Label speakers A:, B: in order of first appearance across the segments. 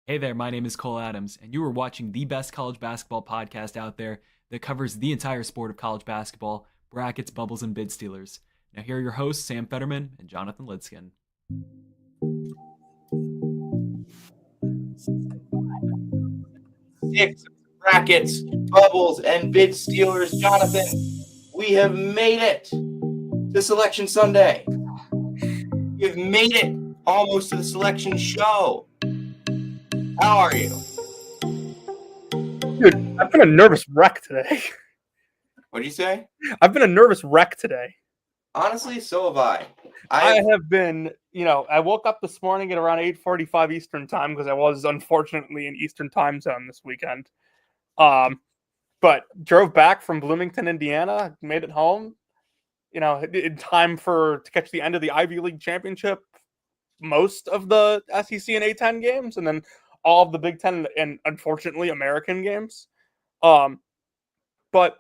A: Hey there, my name is Cole Adams, and you are watching the best college basketball podcast out there that covers the entire sport of college basketball, brackets, bubbles, and bid stealers. Now, here are your hosts, Sam Fetterman and Jonathan Lidskin.
B: Six brackets, bubbles, and bid stealers. Jonathan, we have made it to Selection Sunday. We've made it almost to the selection show. How are you?
C: Dude, I've been a nervous wreck today.
B: What'd you say?
C: I've been a nervous wreck today.
B: Honestly, so have I.
C: I have been, I woke up this morning at around 8:45 Eastern time because I was unfortunately in Eastern time zone this weekend. But drove back from Bloomington, Indiana, made it home, in time to catch the end of the Ivy League championship, most of the SEC and A10 games, and then all of the Big Ten and unfortunately American games. But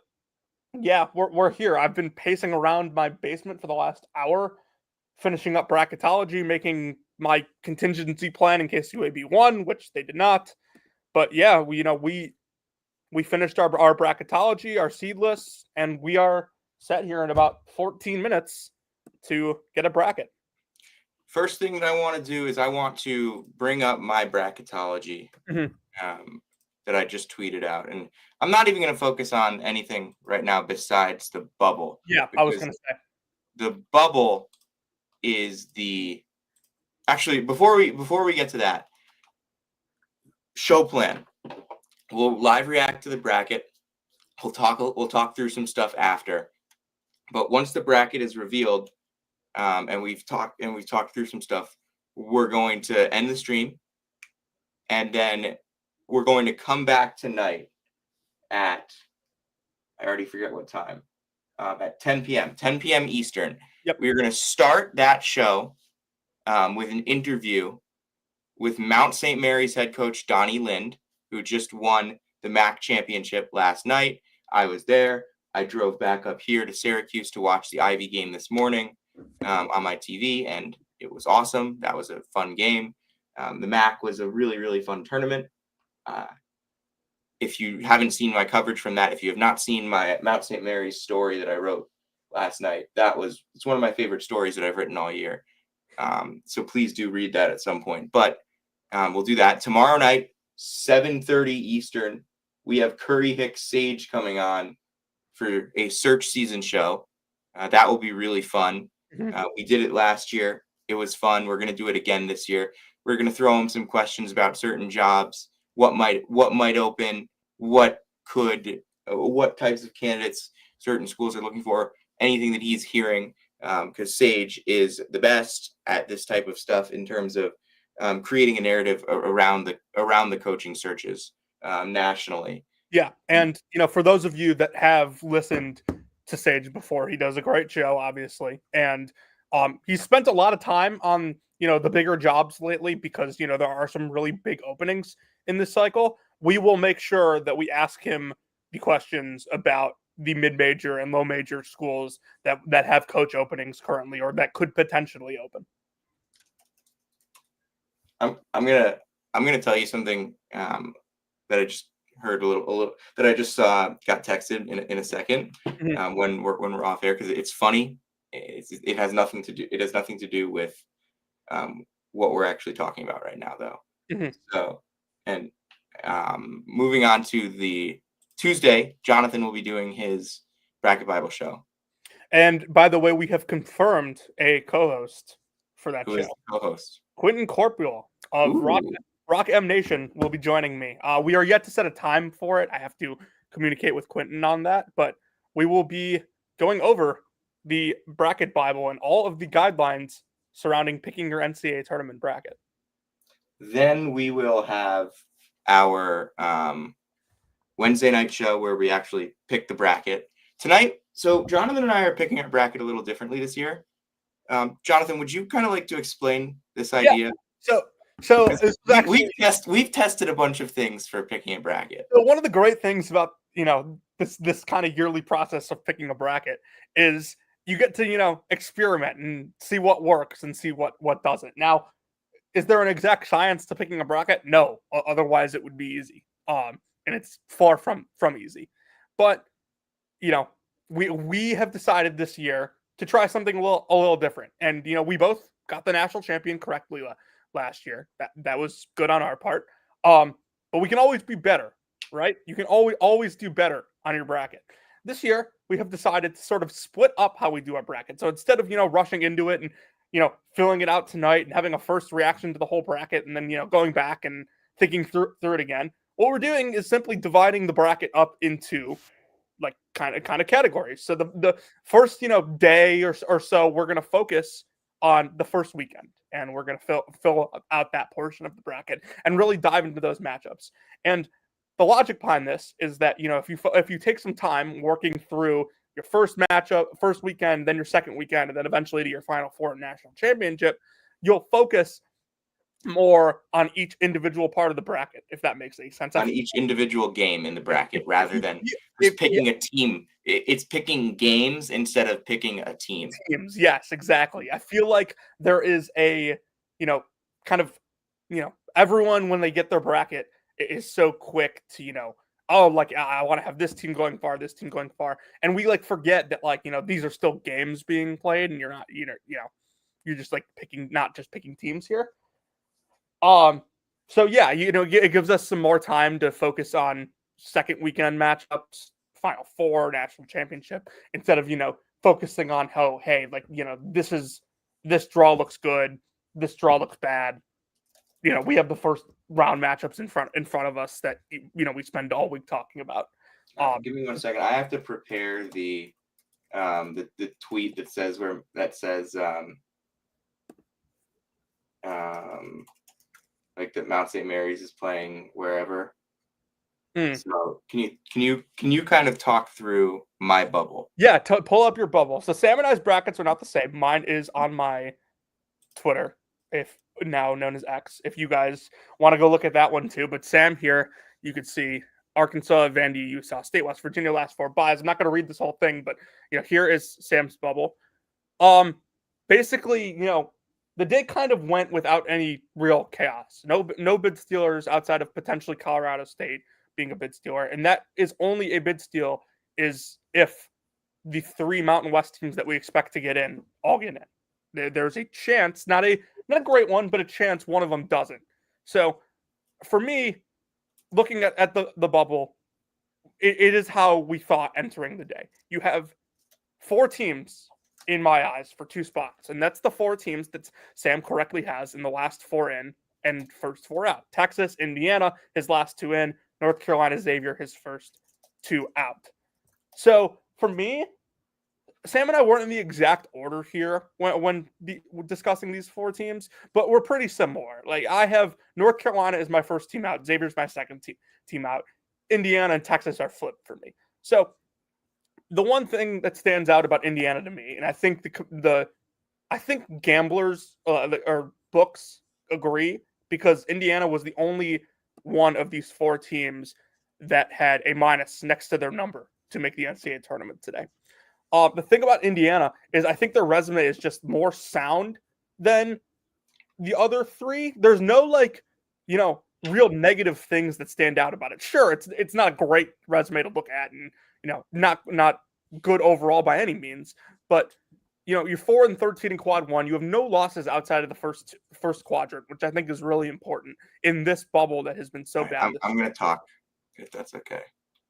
C: yeah, we're here. I've been pacing around my basement for the last hour, finishing up bracketology, making my contingency plan in case UAB won, which they did not. But yeah, we finished our bracketology, our seed lists, and we are set here in about 14 minutes to get a bracket.
B: First thing that I want to do is I want to bring up my bracketology that I just tweeted out. And I'm not even going to focus on anything right now besides the bubble.
C: Yeah, I was going to say.
B: The bubble is actually before we get to that, show plan. We'll live react to the bracket. We'll talk through some stuff after. But once the bracket is revealed, and we've talked through some stuff, we're going to end the stream, and then we're going to come back tonight at, I already forget what time, at 10 p.m. Eastern.
C: Yep.
B: We're going to start that show with an interview with Mount St. Mary's head coach Donnie Lind, who just won the MAC championship last night. I was there. I drove back up here to Syracuse to watch the Ivy game this morning on my TV, and it was awesome. That was a fun game. The MAC was a really, really fun tournament. If you haven't seen my coverage from that, if you have not seen my Mount St. Mary's story that I wrote last night, it's one of my favorite stories that I've written all year. So please do read that at some point. But we'll do that tomorrow night, 7:30 Eastern. We have Curry Hicks Sage coming on for a search season show. That will be really fun. We did it last year. It was fun. We're going to do it again this year. We're going to throw him some questions about certain jobs, what might open, what types of candidates certain schools are looking for, anything that he's hearing, because Sage is the best at this type of stuff in terms of creating a narrative around the coaching searches nationally.
C: Yeah, and for those of you that have listened to Sage before, he does a great show, obviously, and he's spent a lot of time on the bigger jobs lately because there are some really big openings in this cycle. We will make sure that we ask him the questions about the mid-major and low-major schools that have coach openings currently or that could potentially open.
B: I'm gonna tell you something that I just heard a little that I just got texted in a second when we're off air, because it's funny. It has nothing to do with what we're actually talking about right now, though. So, and moving on to the Tuesday, Jonathan will be doing his Bracket Bible show.
C: And by the way, we have confirmed a co-host for that
B: Who
C: show.
B: is the co-host?
C: Quentin Corpule of Rock M Nation will be joining me. We are yet to set a time for it. I have to communicate with Quentin on that, but we will be going over the Bracket Bible and all of the guidelines surrounding picking your NCAA tournament bracket.
B: Then we will have our Wednesday night show where we actually pick the bracket tonight. So Jonathan and I are picking our bracket a little differently this year. Jonathan, would you kind of like to explain this idea?
C: Yeah. So
B: we've tested a bunch of things for picking a bracket.
C: So one of the great things about this kind of yearly process of picking a bracket is you get to experiment and see what works and see what doesn't. Now, Is there an exact science to picking a bracket? No. Otherwise, it would be easy. And it's far from easy. But we have decided this year to try something a little different. And we both got the national champion correctly last year. That was good on our part. But we can always be better, right? You can always do better on your bracket. This year, we have decided to sort of split up how we do our bracket. So instead of rushing into it and filling it out tonight and having a first reaction to the whole bracket and then going back and thinking through it again, what we're doing is simply dividing the bracket up into like kind of categories. So the first day or so, we're going to focus on the first weekend, and we're going to fill out that portion of the bracket and really dive into those matchups. And the logic behind this is that if you take some time working through your first matchup, first weekend, then your second weekend, and then eventually to your Final Four national championship, you'll focus more on each individual part of the bracket, if that makes any sense.
B: On each individual game in the bracket, rather than just picking a team. It's picking games instead of picking a team.
C: Teams, yes, exactly. I feel like there is a, everyone when they get their bracket is so quick to, I want to have this team going far, this team going far. And we forget that these are still games being played and you're not, you're just not just picking teams here. So yeah, it gives us some more time to focus on second weekend matchups, Final Four, national championship, instead of, focusing on this draw looks good, this draw looks bad. We have the first round matchups in front of us that, we spend all week talking about.
B: Give me 1 second. I have to prepare the tweet that says that Mount St. Mary's is playing wherever. So can you kind of talk through my bubble?
C: Yeah, pull up your bubble. So Sam and I's brackets are not the same. Mine is on my Twitter, if now known as X. If you guys want to go look at that one too. But Sam here, you could see Arkansas, Vandy, Utah State, West Virginia, last four buys. I'm not going to read this whole thing, but here is Sam's bubble. Basically, the day kind of went without any real chaos. No bid stealers outside of potentially Colorado State being a bid stealer. And that is only a bid steal is if the three Mountain West teams that we expect to get in all get in. There's a chance, not a great one, but a chance one of them doesn't. So for me, looking at the bubble, it is how we thought entering the day. You have four teams in my eyes for two spots. And that's the four teams that Sam correctly has in the last four in and first four out. Texas, Indiana, his last two in. North Carolina, Xavier, his first two out. So for me, Sam and I weren't in the exact order here when discussing these four teams, but we're pretty similar. I have North Carolina as my first team out. Xavier's my second team out. Indiana and Texas are flipped for me. So the one thing that stands out about Indiana to me, and I think I think gamblers or books agree, because Indiana was the only one of these four teams that had a minus next to their number to make the NCAA tournament today. The thing about Indiana is I think their resume is just more sound than the other three. There's no real negative things that stand out about it. Sure, it's not a great resume to look at, and not good overall by any means, but you're 4-13 in quad one. You have no losses outside of the first quadrant, which I think is really important in this bubble that has been so bad.
B: I'm going to talk, if that's okay.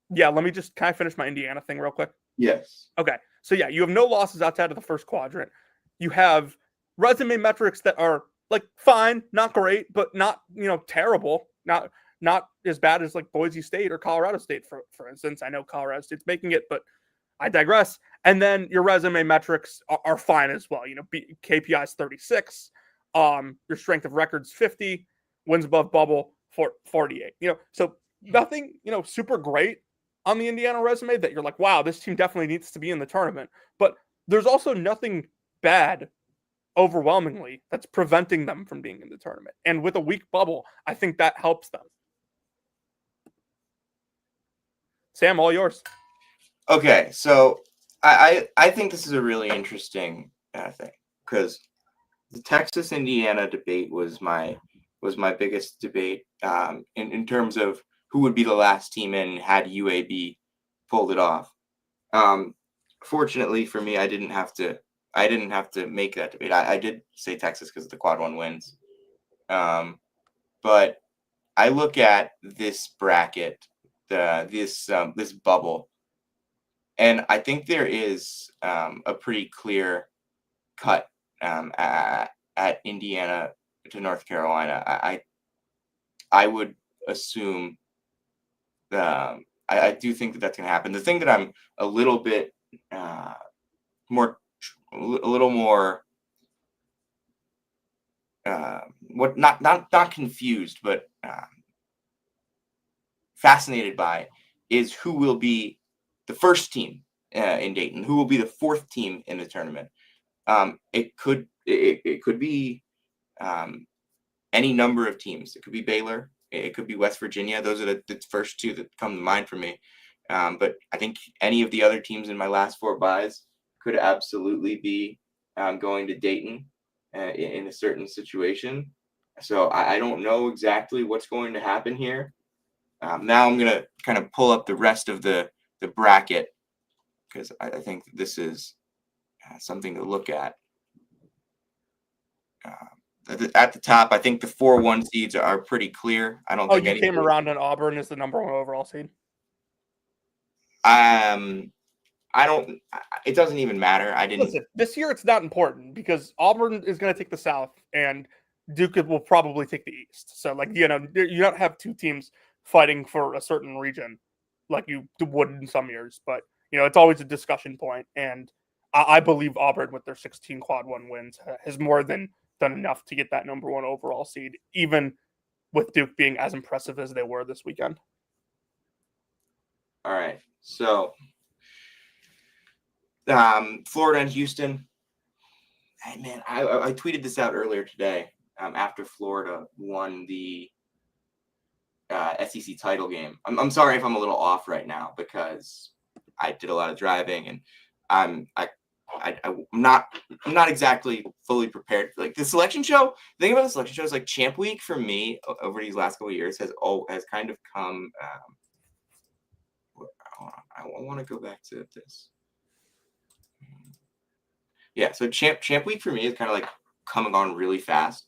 C: Yeah, can I finish my Indiana thing real quick?
B: Yes.
C: Okay. So yeah, you have no losses outside of the first quadrant. You have resume metrics that are fine, not great, but not, terrible. Not as bad as Boise State or Colorado State, for instance. I know Colorado State's making it, but I digress. And then your resume metrics are fine as well. KPI is 36. Your strength of record's 50. Wins above bubble 48. So nothing, super great on the Indiana resume that you're wow, this team definitely needs to be in the tournament. But there's also nothing bad overwhelmingly that's preventing them from being in the tournament. And with a weak bubble, I think that helps them. Sam, all yours.
B: Okay, so I think this is a really interesting thing, because The Texas Indiana debate was my biggest debate in terms of who would be the last team in had UAB pulled it off. Fortunately for me, I didn't have to make that debate. I did say Texas because of the quad one wins. But I look at this bracket, this bubble, and I think there is a pretty clear cut at Indiana to North Carolina. I would assume I do think that that's going to happen. The thing that I'm a little bit more not confused, but fascinated by is who will be the first team in Dayton, who will be the fourth team in the tournament. It could be any number of teams. It could be Baylor. It could be West Virginia. Those are the first two that come to mind for me. But I think any of the other teams in my last four buys could absolutely be going to Dayton in a certain situation. So I don't know exactly what's going to happen here. Now I'm going to kind of pull up the rest of the bracket because I think this is something to look at. At the top, I think the 4-1 seeds are pretty clear. I don't think
C: you came around on Auburn as the number one overall seed.
B: I don't. It doesn't even matter. I didn't.
C: Listen, this year it's not important because Auburn is going to take the South and Duke will probably take the East. So, like, you don't have two teams fighting for a certain region like you would in some years. But it's always a discussion point, and I believe Auburn with their 16 quad one wins has more than done enough to get that number one overall seed, even with Duke being as impressive as they were this weekend.
B: All right, so. Florida and Houston. Hey, man, I tweeted this out earlier today after Florida won the SEC title game. I'm sorry if I'm a little off right now because I did a lot of driving and I'm not exactly fully prepared. Like the selection show, the thing about the selection show is like Champ Week for me over these last couple of years has kind of come. I want to go back to this. Yeah, so Champ Week for me is kind of like coming on really fast,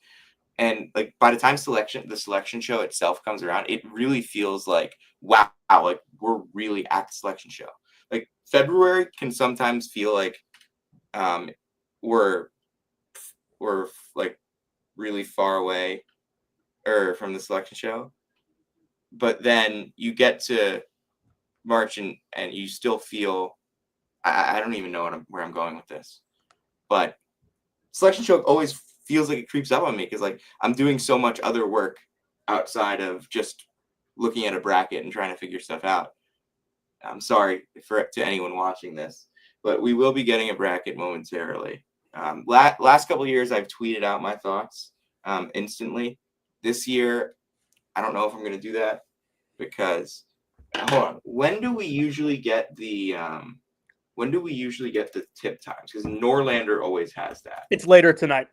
B: and like by the time the selection show itself comes around, it really feels like wow, like we're really at the selection show. Like February can sometimes feel like we're like really far away or from the selection show, but then you get to March and you still feel I don't even know where I'm going with this. But selection show always feels like it creeps up on me because like I'm doing so much other work outside of just looking at a bracket and trying to figure stuff out. I'm sorry to anyone watching this, but we will be getting a bracket momentarily. Last couple of years, I've tweeted out my thoughts instantly. This year, I don't know if I'm going to do that because hold on. When do we usually get the tip times? Because Norlander always has that.
C: It's later tonight.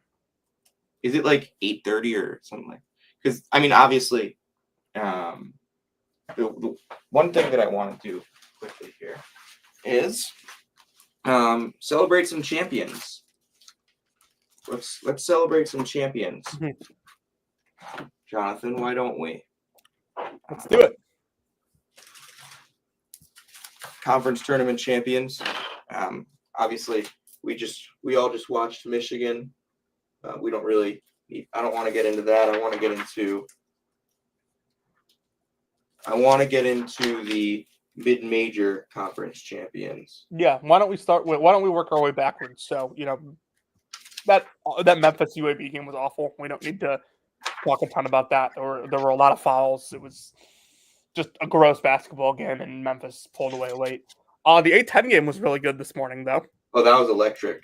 B: Is it like 8:30 or something like? Because I mean, obviously, the one thing that I want to do quickly here is celebrate some champions. Let's celebrate some champions. Jonathan, why don't we?
C: Let's do it.
B: Conference tournament champions. Obviously, we all just watched Michigan. We don't really. I don't want to get into that. I want to get into the mid-major conference champions.
C: Yeah. Why don't we work our way backwards? So that Memphis UAB game was awful. We don't need to talk a ton about that. There were a lot of fouls. It was just a gross basketball game, and Memphis pulled away late. The A-10 game was really good this morning, though.
B: Oh, that was electric.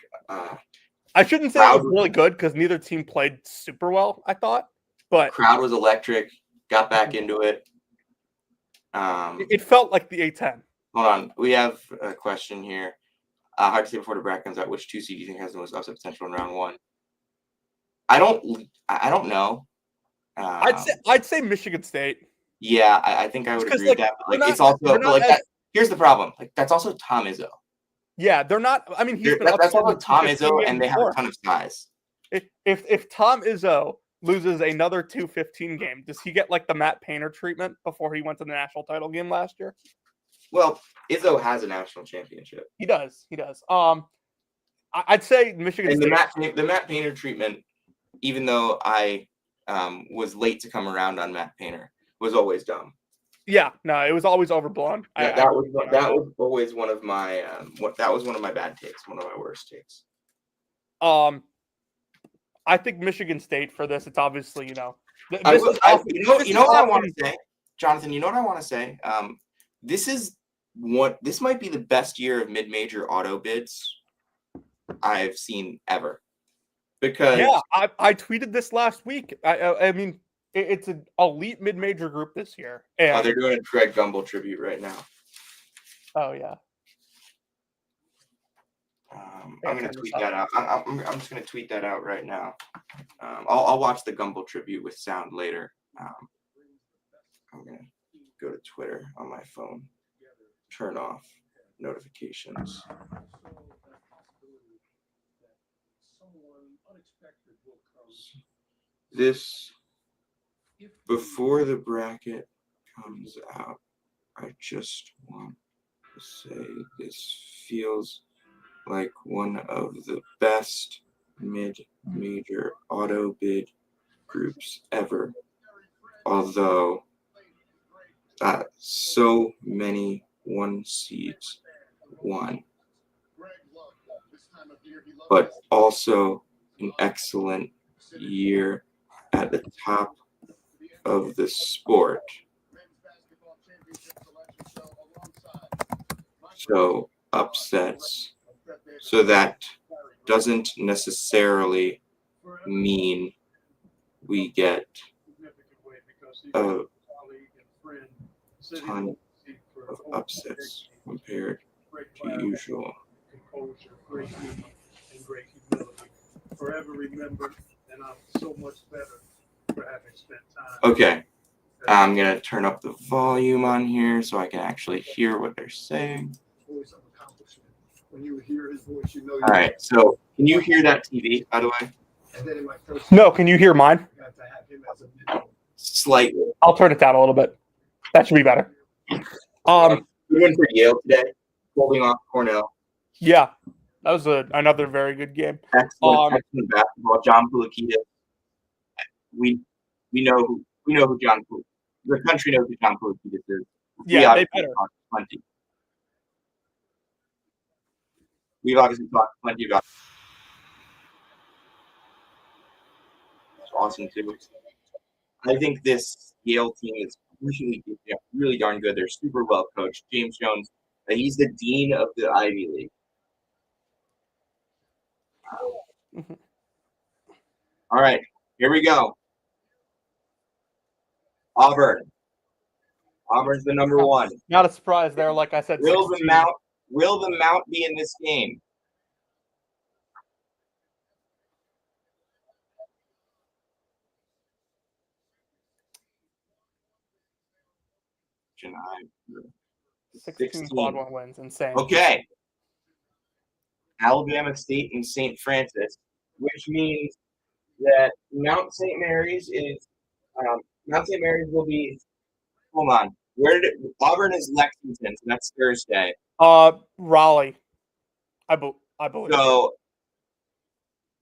C: I shouldn't say it was really good because neither team played super well, I thought. But
B: crowd was electric. Got back into it.
C: It felt like the A-10.
B: Hold on. We have a question here. Hard to say before the bracket comes out. Which 2 seed do you think has the most upset potential in round one? I don't know.
C: I'd say Michigan State.
B: Yeah, I think I would
C: Just 'cause,
B: agree with
C: like,
B: that. But
C: they're
B: it's
C: not
B: also,
C: they're
B: but
C: not as
B: that, here's the problem. Like, that's also Tom Izzo.
C: yeah, they're not. I mean, he's been
B: That's
C: upset in
B: also
C: the
B: Tom
C: 215
B: Izzo,
C: game
B: and they have a
C: before.
B: ton of size.
C: If Tom Izzo loses another 215 game, does he get like the Matt Painter treatment before he went to the national title game last year?
B: Well, Izzo has a national championship.
C: He does. I'd say Michigan
B: And
C: State.
B: the Matt Painter treatment, even though I was late to come around on Matt Painter, was always dumb.
C: Yeah, no, it was always overblown.
B: That was always one of my that was one of my bad takes, one of my worst takes.
C: I think Michigan State for this. It's obviously you know
B: what I want to say, Jonathan. You know what I want to say. This might be the best year of mid-major auto bids I've seen ever. Because
C: I tweeted this last week. I mean, it's an elite mid-major group this year. And,
B: they're doing a Greg Gumbel tribute right now.
C: Oh yeah.
B: I'm going to tweet that out. I'm just going to tweet that out right now. I'll watch the Gumbel tribute with sound later. I'm going to go to Twitter on my phone. Turn off notifications. This, before the bracket comes out, I just want to say this feels like one of the best mid-major auto bid groups ever. Although so many 1 seeds won. But also an excellent year at the top of the sport. So upsets. So that doesn't necessarily mean we get a ton of upsets compared to usual. Forever remembered, and I'm so much better for having spent time. Okay, I'm gonna turn up the volume on here so I can actually hear what they're saying. When you hear his voice, you know. All right, so can you hear that TV, by the way?
C: No, can you hear mine?
B: Slightly.
C: I'll turn it down a little bit. That should be better.
B: We went for Yale today, holding off Cornell.
C: Yeah, that was another very good game.
B: Excellent basketball. John Pulakidis. We know who John Pulakidis. The country knows who John Pulakidis is.
C: Yeah, they better.
B: We've obviously talked plenty about. It's awesome too. I think this Yale team is really darn good. They're super well coached. James Jones, he's the dean of the Ivy League. All right, here we go. Auburn. Auburn's the number one.
C: Not a surprise there, like I said.
B: Will the Mount be in this game?
C: July. 16 quad one wins, insane.
B: Okay. Alabama State and St. Francis, which means that Mount St. Mary's will be. Hold on. Auburn is Lexington, so that's Thursday.
C: Raleigh, I believe.
B: So,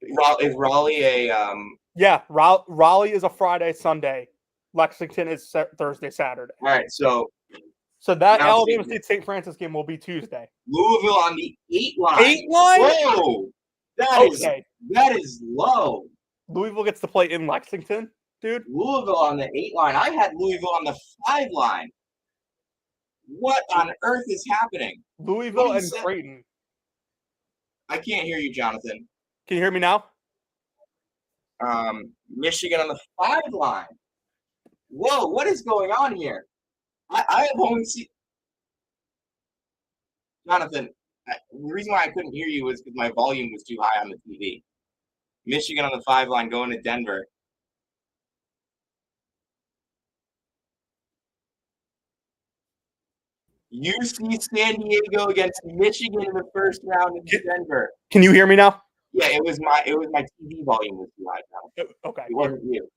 B: is Raleigh a
C: Yeah, Raleigh is a Friday, Sunday. Lexington is Thursday, Saturday.
B: All right, so
C: that Alabama State St. Francis game will be Tuesday.
B: Louisville on the 8 line.
C: 8 line?
B: Whoa, that is low.
C: Louisville gets to play in Lexington, dude.
B: Louisville on the 8 line. I had Louisville on the 5 line. What on earth is happening?
C: Louisville and Creighton.
B: I can't hear you, Jonathan.
C: Can you hear me now?
B: Michigan on the 5 line. Whoa, what is going on here? I have only seen Jonathan. The reason why I couldn't hear you was because my volume was too high on the TV. Michigan on the 5 line going to Denver. UC San Diego against Michigan in the first round in Denver.
C: Can you hear me now?
B: Yeah, it was my TV volume was too high now.
C: Okay.
B: It wasn't you.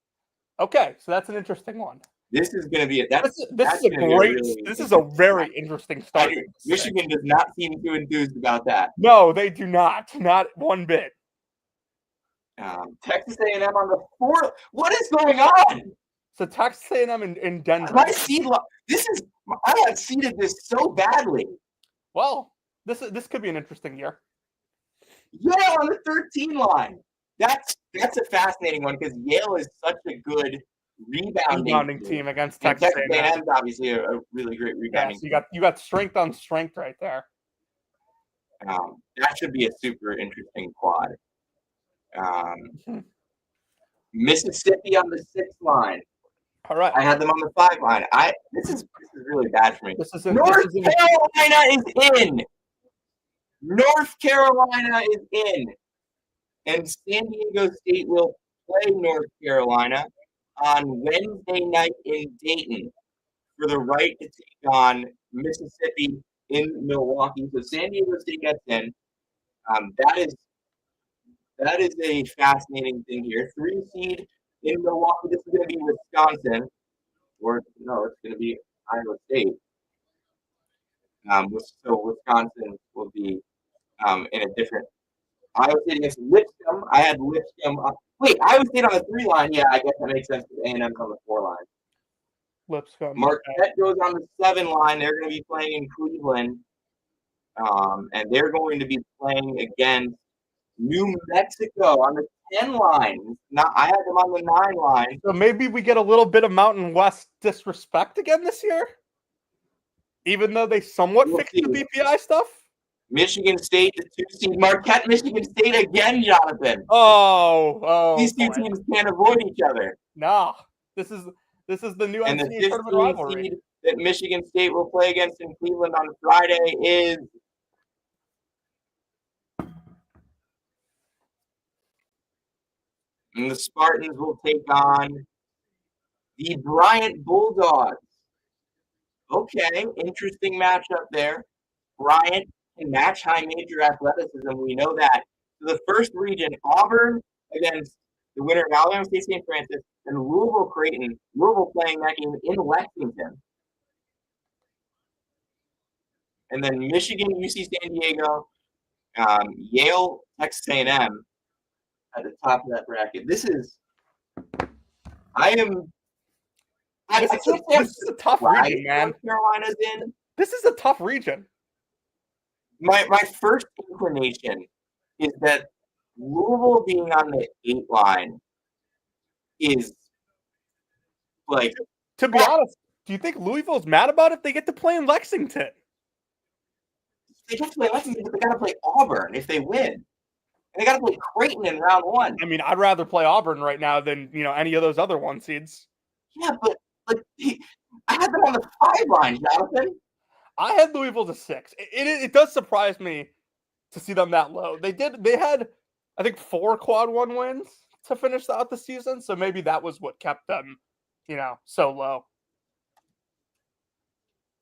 C: Okay, so that's an interesting one.
B: This is going to be
C: this is a very interesting start.
B: Michigan does not seem too enthused about that.
C: No, they do not one bit.
B: Texas A&M on the 4th. What is going on?
C: So Texas A&M in Denver.
B: I have seeded this so badly.
C: Well, this could be an interesting year.
B: Yale on the 13 line. That's a fascinating one because Yale is such a good rebounding
C: team against Texas A&M.
B: Texas A&M is obviously a really great rebounding.
C: Yeah, so you got strength on strength right there.
B: That should be a super interesting quad. Mississippi on the 6 line.
C: All right.
B: I had them on the 5 line. This is really bad for me.
C: North
B: Carolina is in. North Carolina is in. And San Diego State will play North Carolina on Wednesday night in Dayton for the right to take on Mississippi in Milwaukee. So San Diego State gets in. That is a fascinating thing here. 3 seed in Milwaukee. This is going to be Wisconsin. Or no, it's going to be Iowa State. So Wisconsin will be in a different. Iowa State against Lipscomb. I had Lipscomb. Wait, Iowa State on the 3 line. Yeah, I guess that makes sense because A&M's on the 4 line.
C: Lipscomb.
B: Marquette goes on the 7 line. They're going to be playing in Cleveland. And they're going to be playing against New Mexico on the 10 line. I had them on the 9 line.
C: So maybe we get a little bit of Mountain West disrespect again this year? Even though they somewhat fixed the BPI stuff?
B: Michigan State, the 2 seed. Marquette, Michigan State again, Jonathan.
C: Oh.
B: These 2 teams can't avoid each other.
C: No. This is the new NCAA tournament rivalry.
B: Seed that Michigan State will play against in Cleveland on Friday is and the Spartans will take on the Bryant Bulldogs. Okay, interesting matchup there. Bryant can match high major athleticism. We know that. So the first region, Auburn against the winner of Alabama State St. Francis and Louisville Creighton. Louisville playing that game in Lexington. And then Michigan, UC San Diego, Yale, Texas A&M at the top of that bracket. This is
C: a tough region, man.
B: North Carolina's in.
C: This is a tough region.
B: My first inclination is that Louisville being on the 8 line is like.
C: To be honest, do you think Louisville's mad about it? They get to play in Lexington.
B: They get to play Lexington, but they got to play Auburn if they win. And they got to play Creighton in round 1.
C: I mean, I'd rather play Auburn right now than any of those other 1 seeds.
B: Yeah, but I had them on the 5 line, Jonathan.
C: I had Louisville to 6. It does surprise me to see them that low. They had, I think, 4 quad 1 wins to finish out the season, so maybe that was what kept them, so low.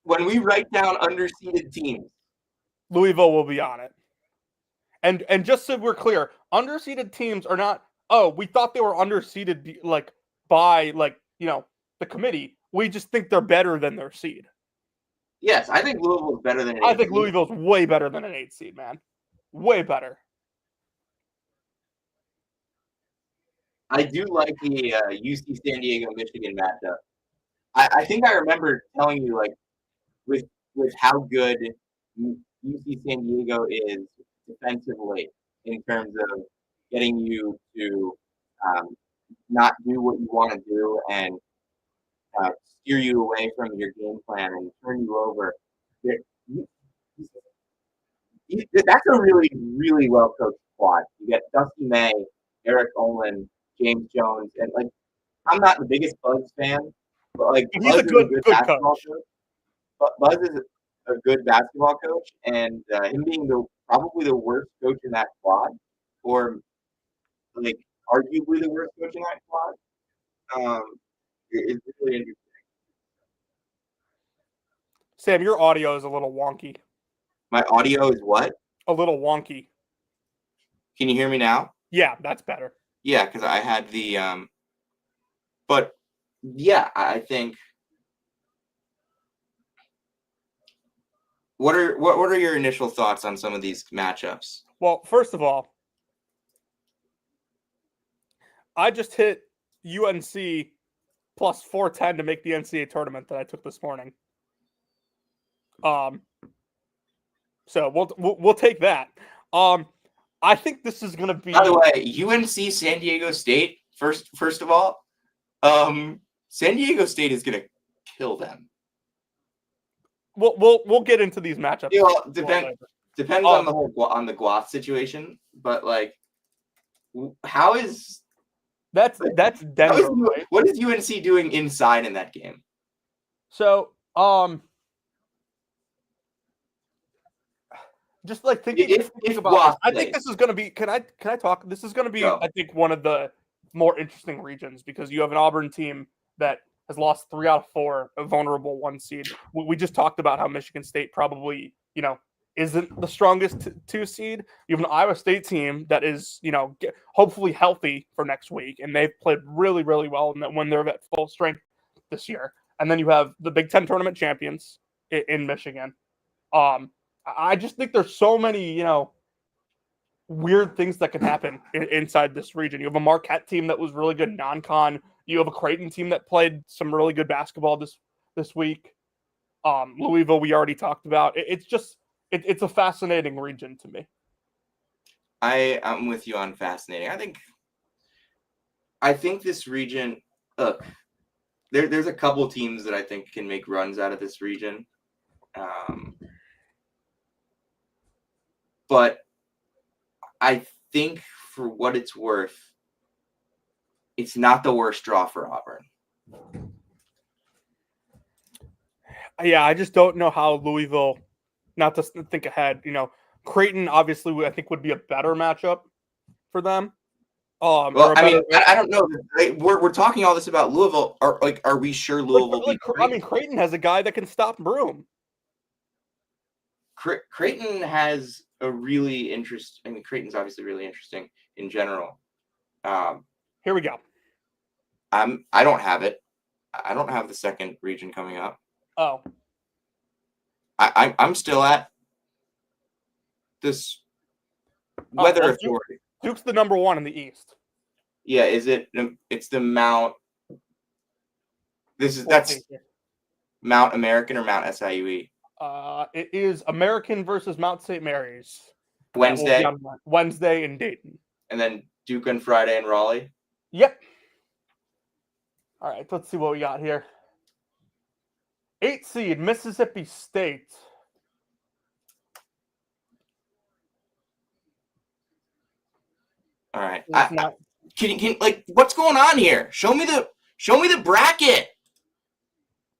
B: When we write down underseeded teams,
C: Louisville will be on it. And just so we're clear, underseeded teams are not, we thought they were underseeded by the committee. We just think they're better than their seed.
B: Yes, I think Louisville's better than an 8
C: I think Louisville's way better than an 8 seed, man. Way better.
B: I do like the UC San Diego Michigan matchup. I think I remember telling you with how good UC San Diego is defensively in terms of getting you to not do what you want to do and steer you away from your game plan and turn you over. That's a really, really well coached squad. You get Dusty May, Eric Olin, James Jones, and I'm not the biggest Buzz fan, but
C: he's a good
B: basketball
C: coach.
B: But Buzz is a good basketball coach, and him being probably the worst coach in that squad, or like arguably the worst coach in that squad. It's really interesting.
C: Sam, your audio is a little wonky.
B: My audio is what?
C: A little wonky.
B: Can you hear me now?
C: Yeah, that's better.
B: Yeah, because I had the but yeah, I think what are your initial thoughts on some of these matchups?
C: Well, first of all, I just hit UNC plus 410 to make the NCAA tournament that I took this morning. So we'll take that. I think this is going to be.
B: By the way, UNC San Diego State. First of all, San Diego State is going to kill them.
C: We'll get into these matchups.
B: You know, depends on the whole the Guath situation, but like, how is
C: that's Denver? Right?
B: What is UNC doing inside in that game?
C: So just like thinking about, I think this is going to be. Can I talk? This is going to be, I think, one of the more interesting regions because you have an Auburn team that has lost 3 out of 4, a vulnerable 1 seed. We just talked about how Michigan State probably, isn't the strongest 2 seed. You have an Iowa State team that is, hopefully healthy for next week, and they've played really, really well when they're at full strength this year. And then you have the Big Ten tournament champions in Michigan. I just think there's so many, weird things that can happen inside this region. You have a Marquette team that was really good non-con. You have a Creighton team that played some really good basketball this week. Louisville, we already talked about. It's a fascinating region to me.
B: I'm with you on fascinating. I think this region. Look, there's a couple teams that I think can make runs out of this region. But I think for what it's worth, it's not the worst draw for Auburn.
C: Yeah, I just don't know how Louisville, not to think ahead, Creighton obviously I think would be a better matchup for them.
B: Well, I don't know. We're talking all this about Louisville. Are we sure Louisville?
C: Creighton has a guy that can stop Broome.
B: Creighton has a really interesting. Creighton's obviously really interesting in general.
C: Here we go.
B: I don't have it. I don't have the second region coming up.
C: Oh.
B: I'm still at this weather authority.
C: Duke's the number 1 in the East.
B: Yeah, is it? It's the Mount. That's Mount American or Mount SIUE.
C: It is American versus Mount St. Mary's. Wednesday in Dayton.
B: And then Duke on Friday in Raleigh.
C: Yep. All right, let's see what we got here. 8 seed Mississippi State.
B: All right. Can what's going on here? Show me the bracket.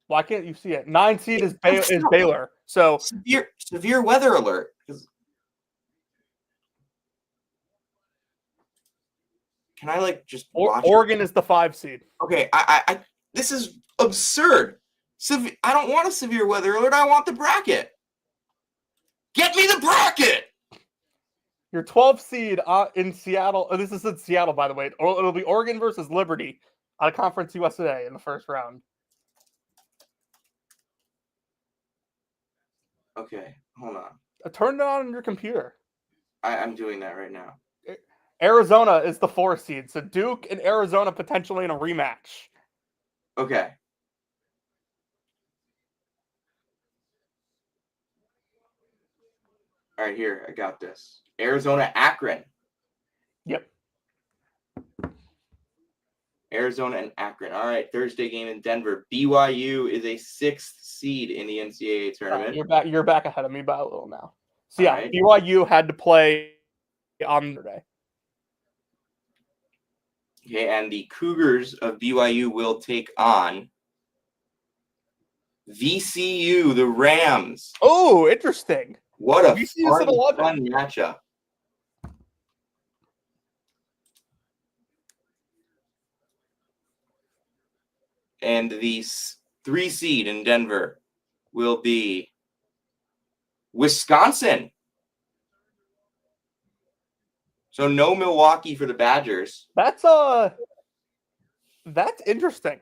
C: Why can't you see it? 9 seed is Baylor. So
B: severe weather alert. Can I just watch
C: Oregon is the 5 seed.
B: Okay, I this is absurd. I don't want a severe weather alert. I want the bracket. Get me the bracket.
C: Your 12 seed in Seattle. Oh, this is in Seattle, by the way. It'll be Oregon versus Liberty out of Conference USA in the first round.
B: Okay, hold on.
C: Turn it on your computer.
B: I'm doing that right now.
C: Arizona is the 4 seed. So Duke and Arizona potentially in a rematch.
B: Okay. All right, here. I got this. Arizona, Akron.
C: Yep.
B: Arizona and Akron. All right, Thursday game in Denver. BYU is a 6th seed in the NCAA tournament.
C: You're back ahead of me by a little now. So yeah, right. BYU had to play on Saturday.
B: Okay, and the Cougars of BYU will take on VCU, the Rams.
C: Oh, interesting.
B: What a fun matchup. And the 3 seed in Denver will be Wisconsin. So no Milwaukee for the Badgers.
C: That's interesting.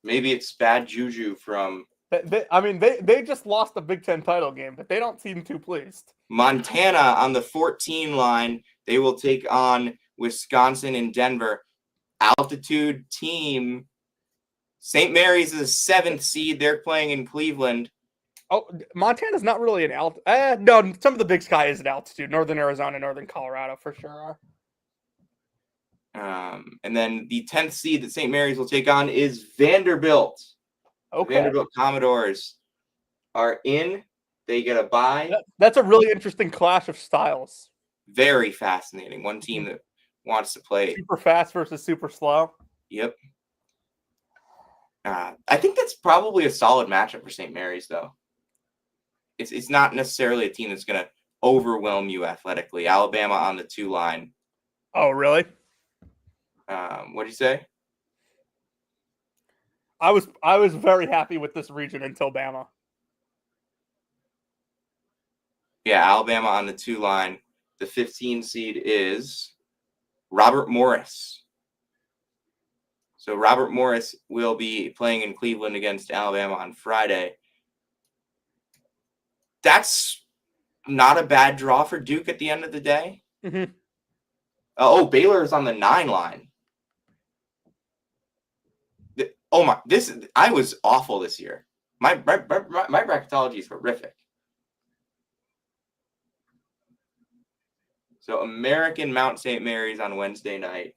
B: Maybe it's bad juju from
C: They just lost the Big Ten title game, but they don't seem too pleased.
B: Montana on the 14 line. They will take on Wisconsin and Denver. Altitude team. St. Mary's is a 7th seed. They're playing in Cleveland.
C: Oh, Montana's not really an altitude. No, some of the Big Sky is an altitude. Northern Arizona, Northern Colorado for sure are.
B: And then the 10th seed that St. Mary's will take on is Vanderbilt.
C: Okay.
B: Vanderbilt Commodores are in. They get a bye.
C: That's a really interesting clash of styles.
B: Very fascinating. One team that wants to play
C: super fast versus super slow.
B: Yep. I think that's probably a solid matchup for St. Mary's, though. It's not necessarily a team that's going to overwhelm you athletically. Alabama on the 2 line.
C: Oh, really?
B: What'd you say?
C: I was very happy with this region until Bama.
B: Yeah, Alabama on the 2 line. The 15 seed is Robert Morris. So Robert Morris will be playing in Cleveland against Alabama on Friday. That's not a bad draw for Duke at the end of the day.
C: Mm-hmm.
B: Baylor is on the 9 line. I was awful this year. My bracketology is horrific. So American Mount St. Mary's on Wednesday night.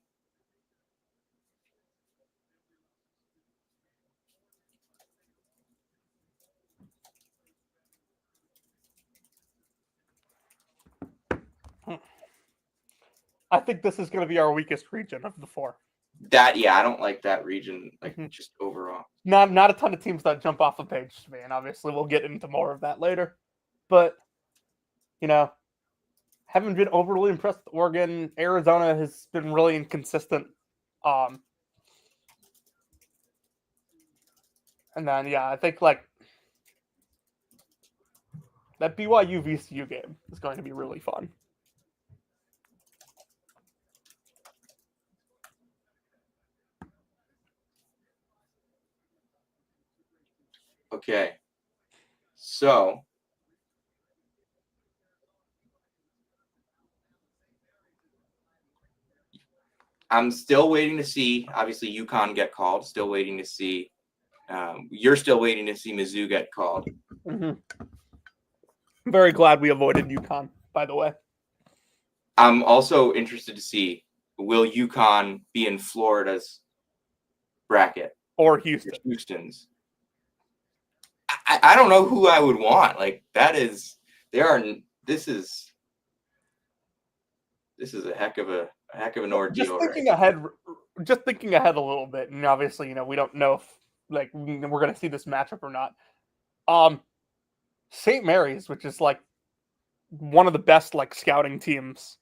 C: I think this is going to be our weakest region of the 4.
B: I don't like that region, just overall.
C: Not a ton of teams that jump off the page to me, and obviously we'll get into more of that later. But, haven't been overly impressed with Oregon. Arizona has been really inconsistent. And then, I think, that BYU VCU game is going to be really fun.
B: Okay. So I'm still waiting to see, obviously, UConn get called. Still waiting to see. You're still waiting to see Mizzou get called.
C: Mm-hmm. I'm very glad we avoided UConn, by the way.
B: I'm also interested to see, will UConn be in Florida's bracket?
C: Or Houston.
B: Houston's. I don't know who I would want. This is a heck of an ordeal.
C: Just thinking ahead a little bit, and obviously, we don't know if we're going to see this matchup or not. St. Mary's, which is one of the best scouting teams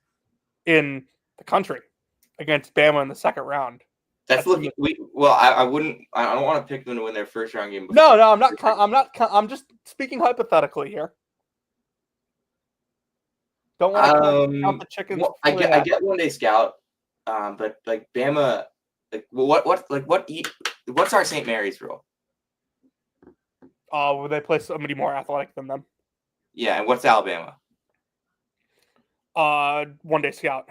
C: in the country, against Bama in the second round.
B: That's looking. I wouldn't. I don't want to pick them to win their first round game.
C: No, I'm not. I'm just speaking hypothetically here. Don't want to count the chickens.
B: Well, I get one day scout, but Bama, what's our St. Mary's rule?
C: Will they play somebody more athletic than them?
B: Yeah, and what's Alabama?
C: 1 day scout.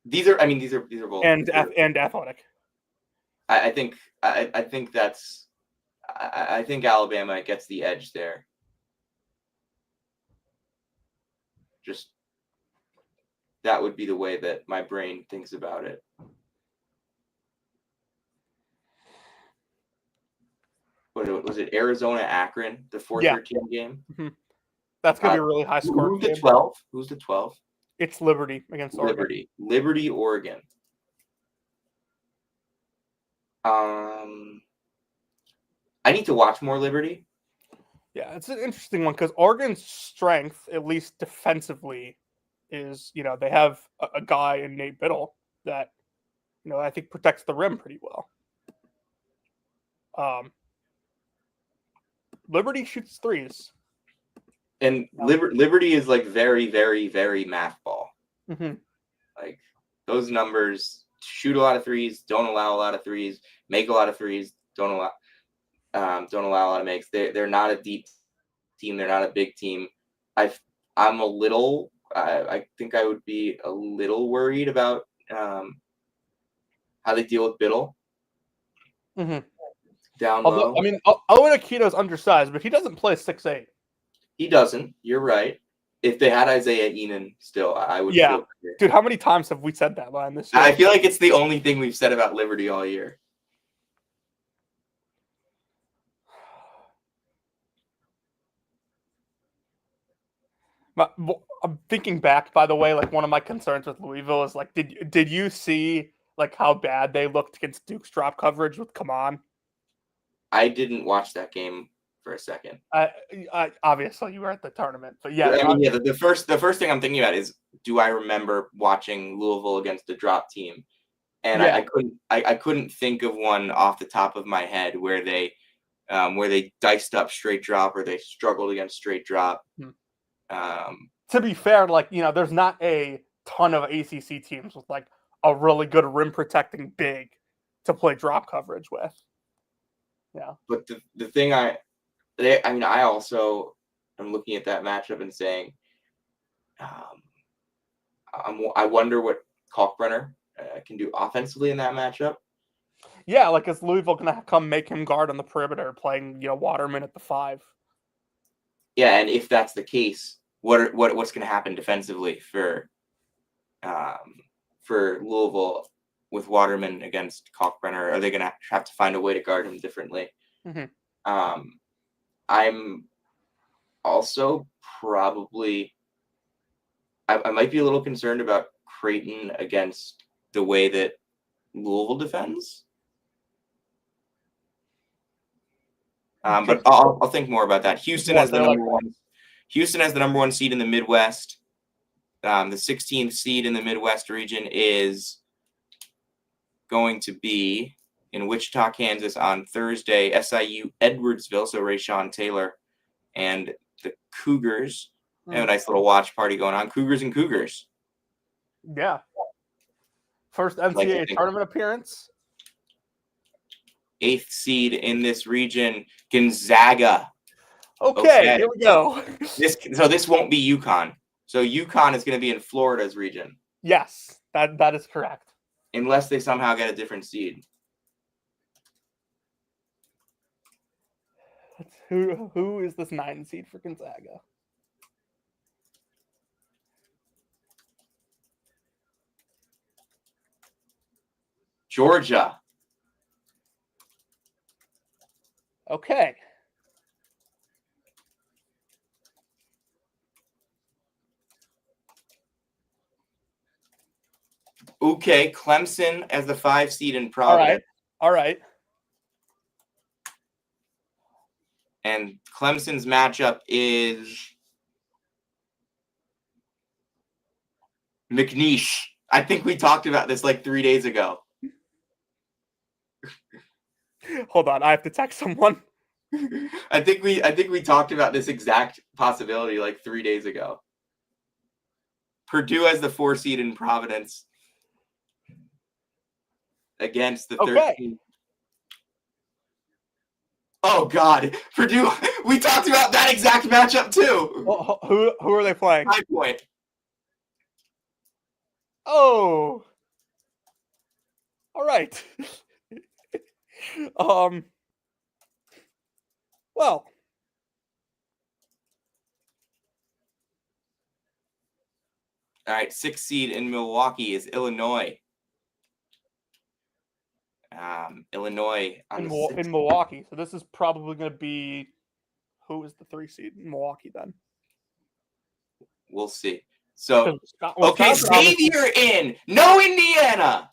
B: These are both
C: and athletic.
B: I think Alabama gets the edge there. Just that would be the way that my brain thinks about it. Was it Arizona Akron, the 4-13 game?
C: Mm-hmm. That's gonna be a really high score.
B: Who's the 12? Who's the 12?
C: It's Liberty against Oregon.
B: Liberty, Oregon. I need to watch more Liberty.
C: Yeah, it's an interesting one because Oregon's strength, at least defensively, is they have a guy in Nate Biddle that, I think protects the rim pretty well. Liberty shoots threes.
B: And Liberty is like very, very, very math ball.
C: Mm-hmm.
B: Like those numbers, shoot a lot of threes, don't allow a lot of threes, make a lot of threes, don't allow a lot of makes. They're not a deep team. They're not a big team. I'm a little. I think I would be a little worried about how they deal with Biddle.
C: Mm-hmm.
B: Down low.
C: I mean, Owen Akito's undersized, but he doesn't play 6'8".
B: He doesn't. You're right. If they had Isaiah Enon still, I would.
C: Yeah,
B: feel better.
C: Dude, how many times have we said that line this year?
B: I feel like it's the only thing we've said about Liberty all year.
C: I'm thinking back, by the way, like one of my concerns with Louisville is like, did you see like how bad they looked against Duke's drop coverage with Kaman?
B: I didn't watch that game for a second.
C: I obviously you were at the tournament, but yeah.
B: I mean, yeah. The first thing I'm thinking about is, do I remember watching Louisville against a drop team? And yeah. I couldn't think of one off the top of my head where they diced up straight drop or they struggled against straight drop.
C: To be fair, like, there's not a ton of ACC teams with like a really good rim protecting big to play drop coverage with. Yeah.
B: But the thing I also am looking at that matchup and saying, I wonder what Kalkbrenner can do offensively in that matchup.
C: Yeah, like is Louisville going to come make him guard on the perimeter, playing Waterman at the 5?
B: Yeah, and if that's the case, what's going to happen defensively for Louisville with Waterman against Kalkbrenner? Are they going to have to find a way to guard him differently?
C: Mm-hmm.
B: I'm also probably I might be a little concerned about Creighton against the way that Louisville defends. But I'll think more about that. Houston has the number one. Houston has the number 1 seed in the Midwest. The 16th seed in the Midwest region is going to be in Wichita, Kansas on Thursday. SIU Edwardsville, so Rayshawn Taylor and the Cougars. They have a nice little watch party going on. Cougars and Cougars.
C: Yeah. First NCAA tournament appearance.
B: 8th seed in this region, Gonzaga.
C: Okay, here we go.
B: This won't be UConn. So UConn is going to be in Florida's region.
C: Yes, that is correct.
B: Unless they somehow get a different seed.
C: Who is this 9 seed for Gonzaga?
B: Georgia.
C: Okay.
B: Okay, Clemson as the 5 seed in Providence.
C: All right.
B: And Clemson's matchup is McNeish. I think we talked about this like 3 days ago.
C: Hold on, I have to text someone.
B: I think we talked about this exact possibility like 3 days ago. Purdue as the 4 seed in Providence against the 13th. Oh God, Purdue! We talked about that exact matchup too.
C: Well, who are they playing?
B: High Point.
C: Oh, all right. Well,
B: all right. 6th seed in Milwaukee is Illinois. Illinois
C: in Milwaukee. So this is probably going to be who is the 3 seed in Milwaukee then?
B: We'll see. So okay, Xavier in. No Indiana.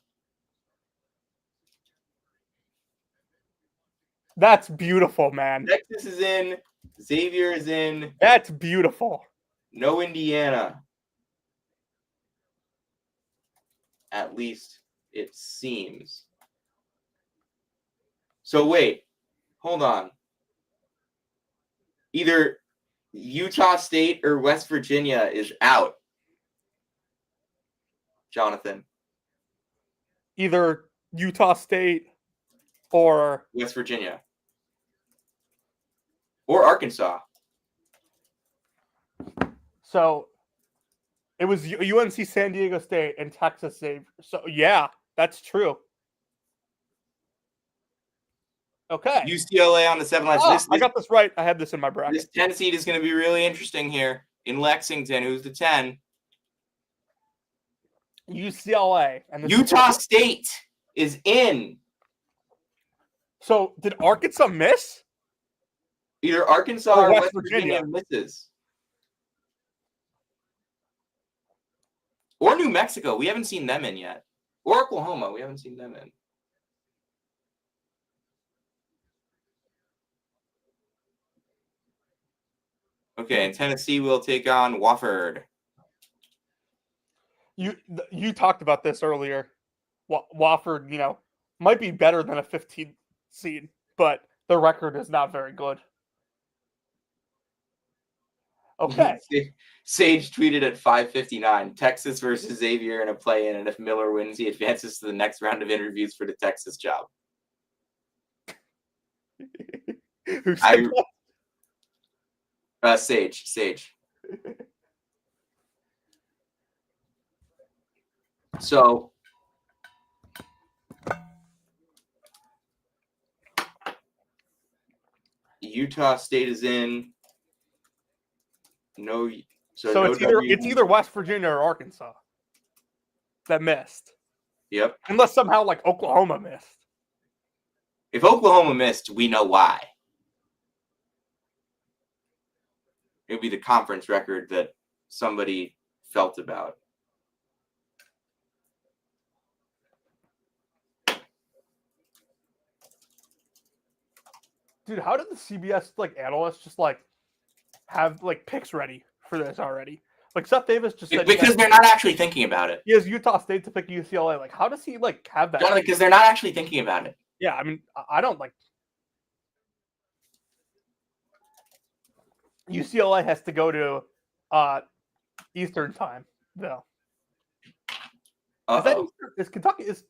C: That's beautiful, man.
B: Texas is in. Xavier is in.
C: That's beautiful.
B: No Indiana. At least it seems. So wait, hold on. Either Utah State or West Virginia is out. Jonathan.
C: Either Utah State or
B: West Virginia. Or Arkansas.
C: So it was UNC San Diego State and Texas State. So yeah, that's true. Okay.
B: UCLA on the 7 line.
C: I got this right. I had this in my bracket.
B: This 10 seed is going to be really interesting here in Lexington. Who's the 10?
C: UCLA. And
B: Utah State is in.
C: So did Arkansas miss?
B: Either Arkansas or West Virginia misses. Or New Mexico. We haven't seen them in yet. Or Oklahoma. We haven't seen them in. Okay, and Tennessee will take on Wofford.
C: You talked about this earlier. Wofford, might be better than a 15 seed, but the record is not very good. Okay.
B: Sage tweeted at 5:59, Texas versus Xavier in a play-in, and if Miller wins, he advances to the next round of interviews for the Texas job.
C: Who said that?
B: Sage. So Utah State is in. No,
C: so it's either West Virginia or Arkansas that missed.
B: Yep.
C: Unless somehow like Oklahoma missed.
B: If Oklahoma missed, we know why. It would be the conference record that somebody felt about.
C: Dude, how did the CBS analysts just have picks ready for this already? Seth Davis just said
B: because they're not actually thinking about it.
C: He has Utah State to pick UCLA. How does he have that?
B: Because they're not actually thinking about it.
C: Yeah, I mean, I don't UCLA has to go to Eastern time though. Is Kentucky is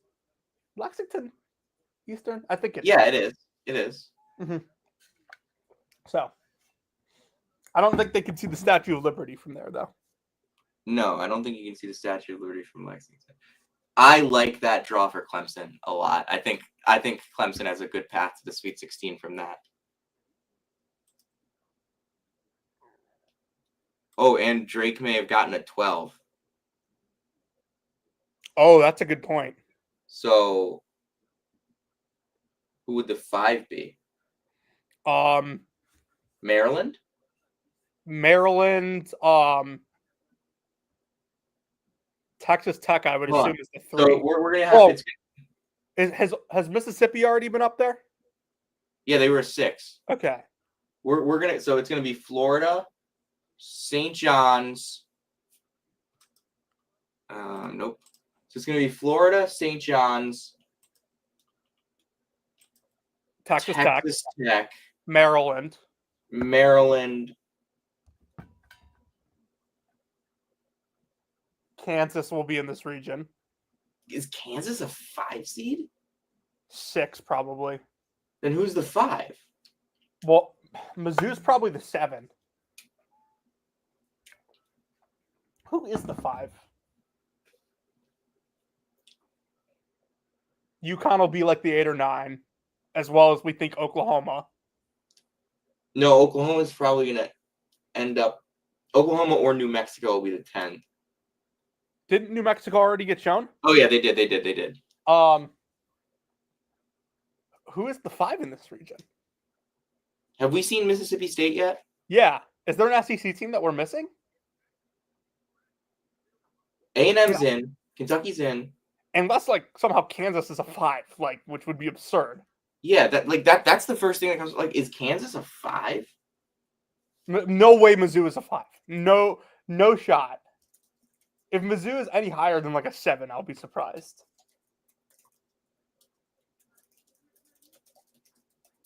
C: Lexington Eastern? I think it is.
B: Yeah, it is. It is.
C: Mm-hmm. So I don't think they can see the Statue of Liberty from there though.
B: No, I don't think you can see the Statue of Liberty from Lexington. I like that draw for Clemson a lot. I think Clemson has a good path to the Sweet 16 from that. Oh, and Drake may have gotten a 12.
C: Oh, that's a good point.
B: So who would the 5 be? Maryland?
C: Texas Tech, I would assume, is the 3.
B: So we're gonna have
C: has Mississippi already been up there?
B: Yeah, they were a 6.
C: Okay.
B: We're gonna it's gonna be Florida, St. John's. Nope. So it's gonna be Florida, St. John's,
C: Texas
B: Tech,
C: Maryland. Kansas will be in this region.
B: Is Kansas a 5 seed?
C: 6 probably.
B: Then who's the 5?
C: Well, Mizzou's probably the 7. Who is the 5? UConn will be the 8 or 9, as well as we think Oklahoma.
B: No, Oklahoma's probably going to end up... Oklahoma or New Mexico will be the 10.
C: Didn't New Mexico already get shown?
B: Oh, yeah, they did.
C: Who is the 5 in this region?
B: Have we seen Mississippi State yet?
C: Yeah. Is there an SEC team that we're missing?
B: A&M's in. Kentucky's in.
C: Unless somehow Kansas is a 5, which would be absurd.
B: Yeah, that's the first thing that comes. Is Kansas a 5?
C: No way Mizzou is a 5. No shot. If Mizzou is any higher than like a 7, I'll be surprised.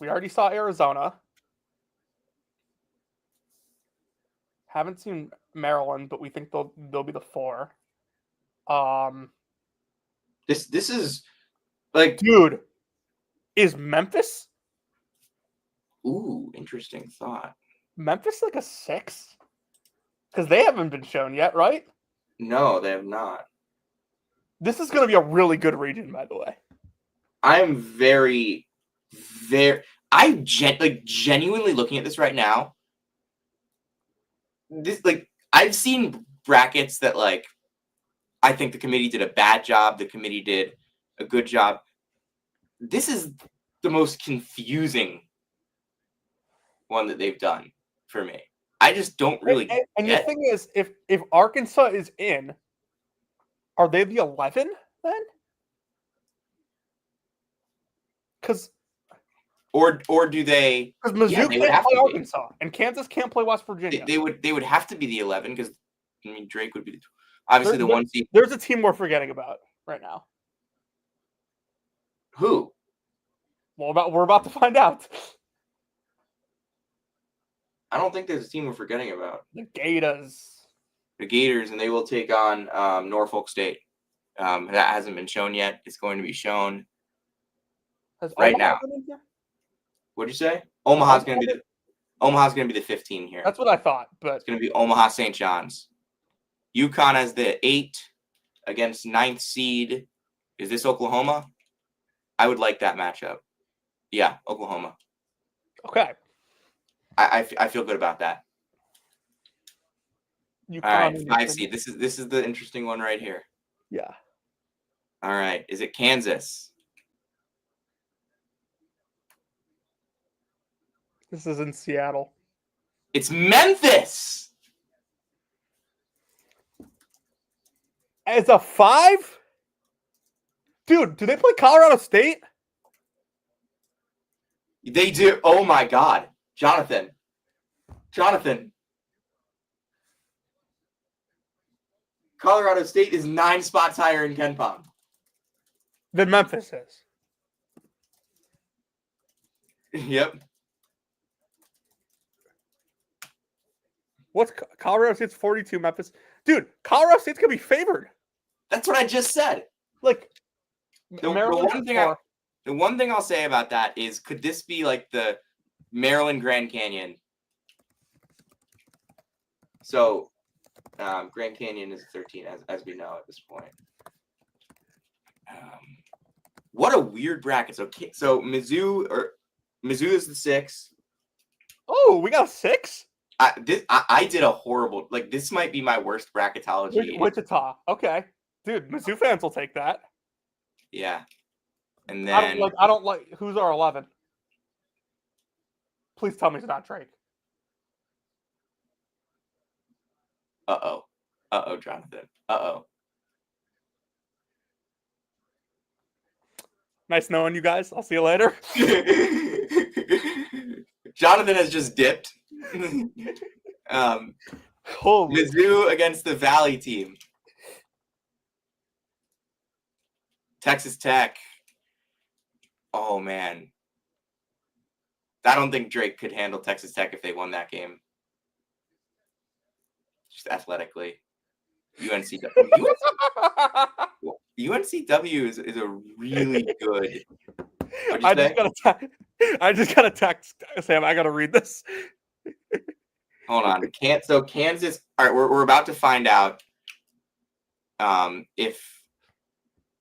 C: We already saw Arizona. Haven't seen Maryland, but we think they'll be the 4.
B: This is like,
C: Dude, is Memphis
B: interesting thought.
C: like a 6? Because they haven't been shown yet, right?
B: No, they have not.
C: This is going to be a really good region, by the way.
B: I'm very, genuinely looking at this right now. This, like, I've seen brackets that, like, I think the committee did a bad job. The committee did a good job. This is the most confusing one that they've done for me. I just don't really
C: And
B: get
C: the thing is, if Arkansas is in, are they the 11 then? Because
B: or do they?
C: Mizzou
B: they would
C: can't
B: have
C: play
B: to be.
C: Arkansas, and Kansas can't play West Virginia.
B: They would have to be the 11 because I mean Drake would be obviously the 1 seed.
C: There's a team we're forgetting about right now.
B: Who?
C: Well, we're about to find out.
B: I don't think there's a team we're forgetting about.
C: The Gators.
B: The Gators, and they will take on Norfolk State. That hasn't been shown yet. It's going to be shown right now. What'd you say? Omaha's going to be the 15 here.
C: That's what I thought, but
B: It's going to be Omaha St. John's. UConn as the 8 against 9th seed. Is this Oklahoma? I would like that matchup. Yeah, Oklahoma.
C: Okay.
B: I feel good about that.
C: UConn
B: All right, 5 seed. This is the interesting one right here.
C: Yeah.
B: All right, is it Kansas?
C: This is in Seattle.
B: It's Memphis.
C: As a 5? Dude, do they play Colorado State?
B: They do. Oh my God, Jonathan. Colorado State is 9 spots higher in KenPom
C: Than Memphis is.
B: Yep.
C: What's Colorado State's 42, Memphis? Dude, Colorado State's going to be favored.
B: That's what I just said.
C: Like,
B: The one thing I'll say about that is, could this be like the Maryland Grand Canyon? So, Grand Canyon is 13, as we know at this point. What a weird bracket. So Mizzou is the 6.
C: Oh, we got a 6?
B: I did a horrible, like, this might be my worst bracketology.
C: Wichita. Okay. Dude, Mizzou fans will take that.
B: Yeah. And then
C: I don't like who's our 11? Please tell me it's not Drake.
B: Uh-oh, Jonathan.
C: Nice knowing you guys. I'll see you later.
B: Jonathan has just dipped.
C: Holy.
B: Mizzou against the Valley team. Texas Tech. Oh, man. I don't think Drake could handle Texas Tech if they won that game. Just athletically. UNCW is a really good.
C: I just got a text, Sam. I got to read this.
B: Hold on. So Kansas. All right, we're about to find out if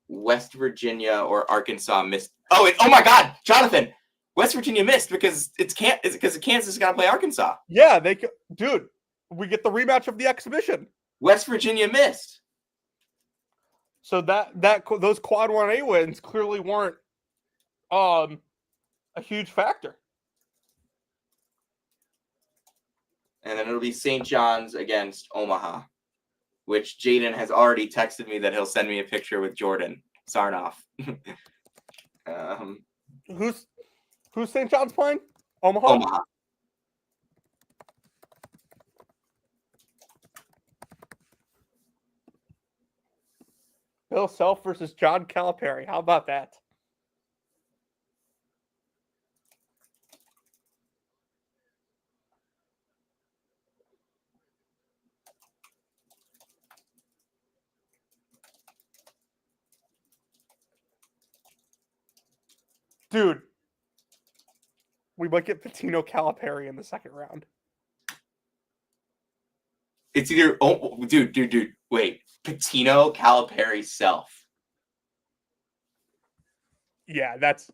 B: West Virginia or Arkansas missed. Oh my God, Jonathan! West Virginia missed because Kansas is gonna play Arkansas.
C: Yeah, dude. We get the rematch of the exhibition.
B: West Virginia missed.
C: So those quad 1A wins clearly weren't a huge factor.
B: And then it'll be St. John's against Omaha, which Jaden has already texted me that he'll send me a picture with Jordan Sarnoff.
C: Who's St. John's playing? Omaha. Bill Self versus John Calipari. How about that? Dude, we might get Patino Calipari in the second round.
B: It's either dude. Wait, Patino, Calipari, Self.
C: Yeah, that's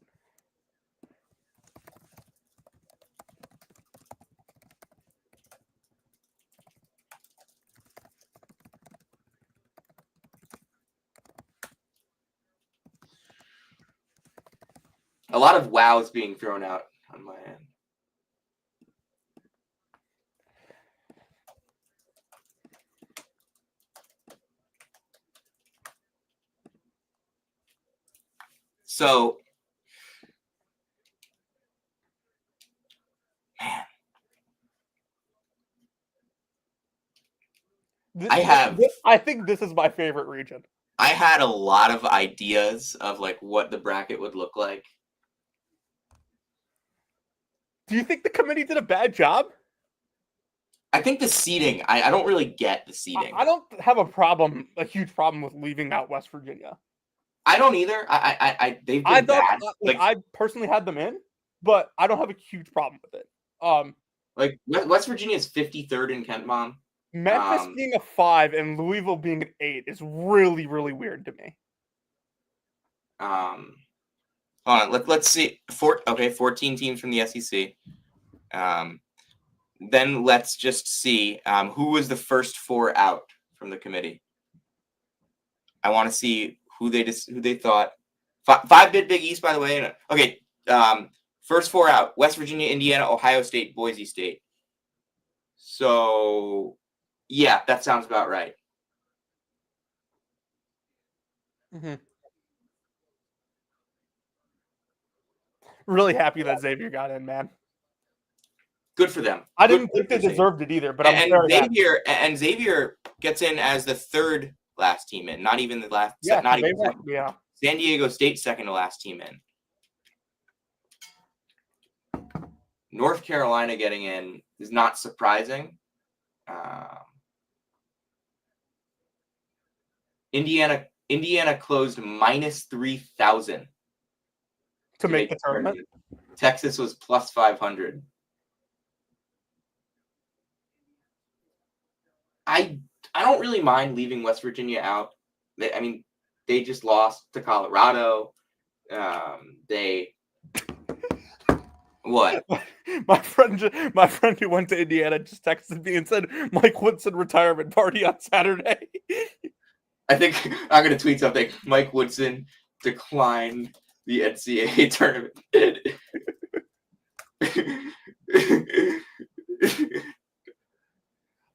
B: a lot of wows being thrown out on my end. So, man,
C: I think this is my favorite region.
B: I had a lot of ideas of like what the bracket would look like.
C: Do you think the committee did a bad job?
B: I think the seeding, I don't really get the seeding.
C: I don't have a huge problem with leaving out West Virginia.
B: I don't either. They've been bad.
C: I personally had them in, but I don't have a huge problem with it.
B: Like West Virginia is 53rd in Kent Bomb.
C: Memphis being a 5 and Louisville being an 8 is really, really weird to me.
B: Hold on, let's see. 14 teams from the SEC. Then let's just see who was the first 4 out from the committee. I want to see who they thought. 5 bid Big East, by the way. Okay, first 4 out: West Virginia, Indiana, Ohio State, Boise State. So, yeah, that sounds about right.
C: Mm-hmm. Really happy that Xavier got in, man.
B: Good for them.
C: I didn't think they deserved it either, but
B: Xavier gets in as the 3rd last team in, not even the last.
C: Yeah,
B: not even
C: yeah.
B: San Diego State second to last team in. North Carolina getting in is not surprising. Indiana closed minus 3,000
C: to make the tournament.
B: Texas was plus 500. I don't really mind leaving West Virginia out. They just lost to Colorado. What?
C: My friend who went to Indiana just texted me and said Mike Woodson retirement party on Saturday.
B: I think I'm going to tweet something. Mike Woodson declined the NCAA tournament bid.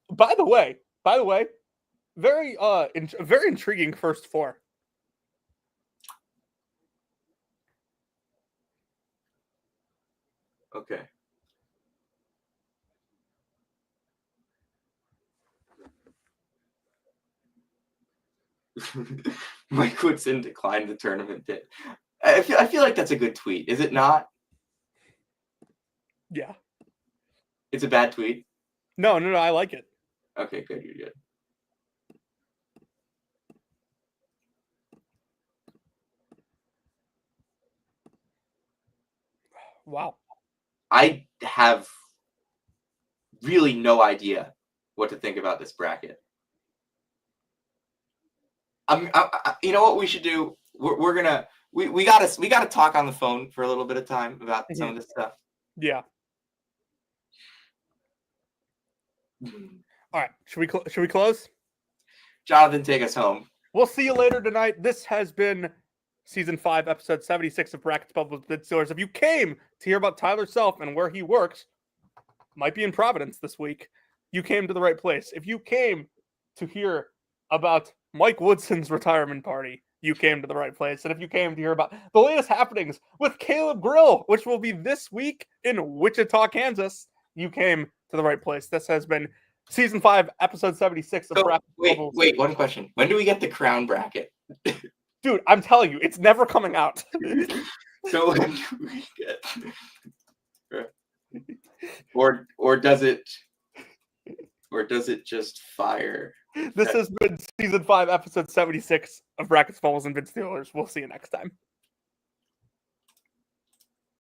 C: By the way, very very intriguing first 4.
B: Okay. Mike Woodson declined the tournament bid. I feel like that's a good tweet. Is it not?
C: Yeah.
B: It's a bad tweet?
C: No, I like it.
B: Okay, good. You're good.
C: Wow.
B: I have really no idea what to think about this bracket. You know what we should do? We gotta talk on the phone for a little bit of time about some of this stuff.
C: Yeah. All right. Should we close?
B: Jonathan, take us home.
C: We'll see you later tonight. This has been Season 5, Episode 76 of Brackets, Bubbles, Bid Stealers. If you came to hear about Tyler Self and where he works, might be in Providence this week, you came to the right place. If you came to hear about Mike Woodson's retirement party, you came to the right place. And if you came to hear about the latest happenings with Caleb Grill, which will be this week in Wichita, Kansas, you came to the right place. This has been Season 5, Episode 76 of Brackets.
B: Wait, one question. When do we get the crown bracket?
C: Dude, I'm telling you, it's never coming out.
B: So when do we get, or does it just fire?
C: This has been season 5, episode 76 of Brackets, Bubbles, and Bid Stealers. We'll see you next time.